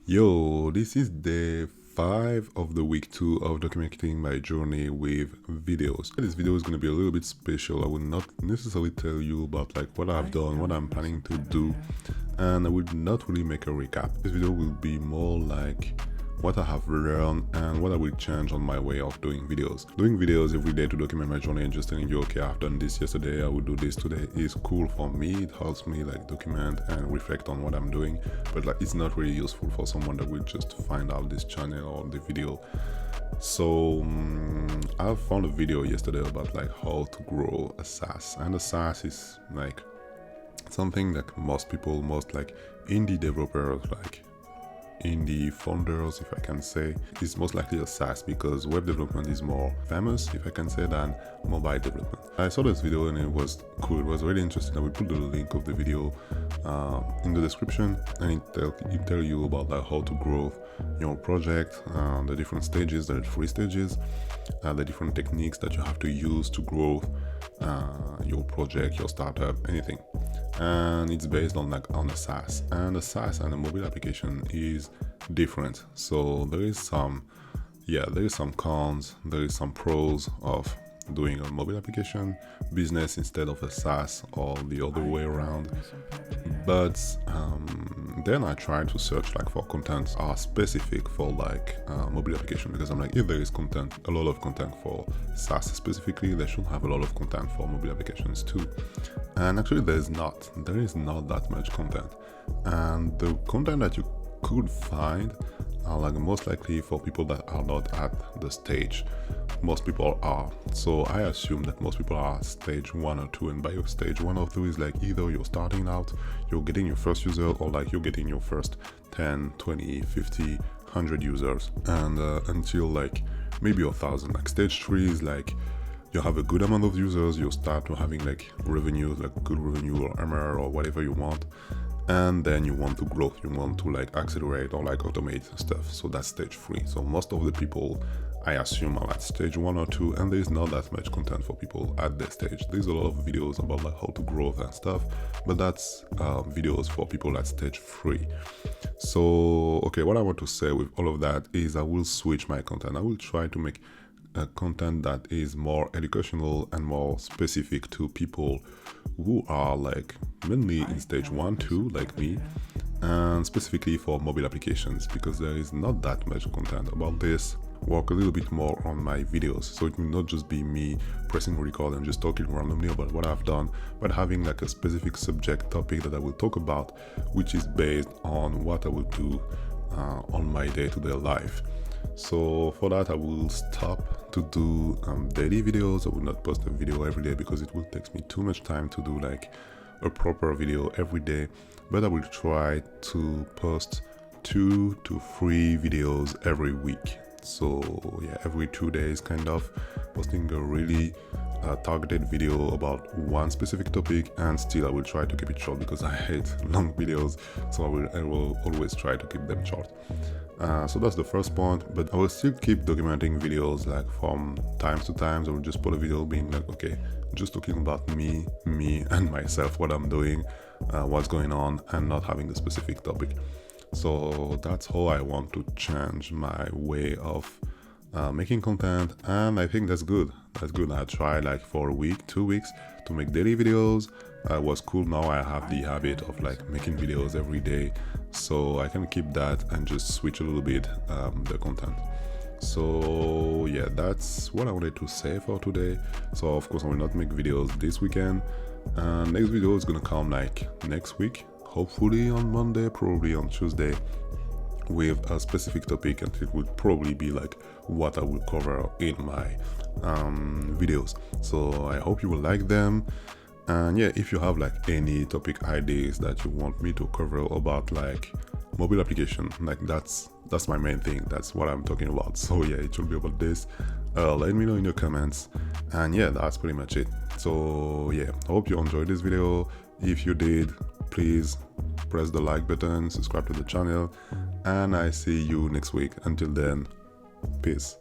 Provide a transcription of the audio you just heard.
Yo, this is day 5 of the week 2 of documenting my journey with videos. This video is going to be a little bit special. I will not necessarily tell you about like what I've done, what I'm planning to do, and I will not really make a recap. This video will be more like what I have learned and what I will change on my way of doing videos. Doing videos every day to document my journey and just telling you, okay, I've done this yesterday, I will do this today is cool for me. It helps me like document and reflect on what I'm doing, but like it's not really useful for someone that will just find out this channel or the video. So I found a video yesterday about like how to grow a SaaS, and a SaaS is like something that most people, most like indie developers, like indie founders, if I can say, is most likely a SaaS, because web development is more famous, if I can say, than mobile development. I saw this video and it was cool. It was really interesting. I will put the link of the video in the description, and it tell you about like how to grow your project, the different stages, the 3 stages, the different techniques that you have to use to grow your project, your startup, anything. And it's based on a SaaS, and a SaaS and a mobile application is different. So there is some cons, there is some pros of doing a mobile application business instead of a SaaS, or the other way around. But then I try to search like for content are specific for like mobile application, because I'm like, if there is content, a lot of content for SaaS specifically, they should have a lot of content for mobile applications too. And actually there is not that much content, and the content that you could find are like most likely for people that are not at the stage most people are. So I assume that most people are stage 1 or 2, and by your stage 1 or 2 is like either you're starting out, you're getting your first user, or like you're getting your first 10, 20, 50, 100 users, and until like maybe 1,000. Like stage 3 is like you have a good amount of users, you start to having like revenue, like good revenue or MR or whatever you want, and then you want to grow, you want to like accelerate or like automate stuff. So that's stage 3. So most of the people, I assume, are at stage 1 or 2, and there is not that much content for people at that stage. There's a lot of videos about like how to grow and stuff, but that's videos for people at stage 3. So okay, what I want to say with all of that is I will switch my content. I will try to make content that is more educational and more specific to people who are like mainly in stage 1, 2 like me, and specifically for mobile applications, because there is not that much content about this. Work a little bit more on my videos, so it will not just be me pressing record and just talking randomly about what I've done, but having like a specific subject topic that I will talk about, which is based on what I will do on my day-to-day life. So for that, I will stop to do daily videos. I will not post a video every day because it will take me too much time to do like a proper video every day, but I will try to post 2 to 3 videos every week. So yeah, every 2 days kind of posting a really targeted video about one specific topic, and still I will try to keep it short because I hate long videos, so I will always try to keep them short. So that's the first point, but I will still keep documenting videos like from times to times. I will just put a video being like, okay, just talking about me and myself, what I'm doing, what's going on, and not having a specific topic. So that's how I want to change my way of making content, and I think that's good. I tried like for a week, 2 weeks to make daily videos. It was cool. Now I have the habit of like making videos every day, so I can keep that and just switch a little bit the content. So yeah, that's what I wanted to say for today. So of course I will not make videos this weekend. Next video is gonna come like next week, hopefully on Monday, probably on Tuesday, with a specific topic, and it would probably be like what I will cover in my videos. So I hope you will like them. And yeah, if you have like any topic ideas that you want me to cover about like mobile application, like that's my main thing, that's what I'm talking about. So yeah, it should be about this. Let me know in your comments, and yeah, that's pretty much it. So yeah, I hope you enjoyed this video. If you did, please press the like button, subscribe to the channel, and I see you next week. Until then, peace.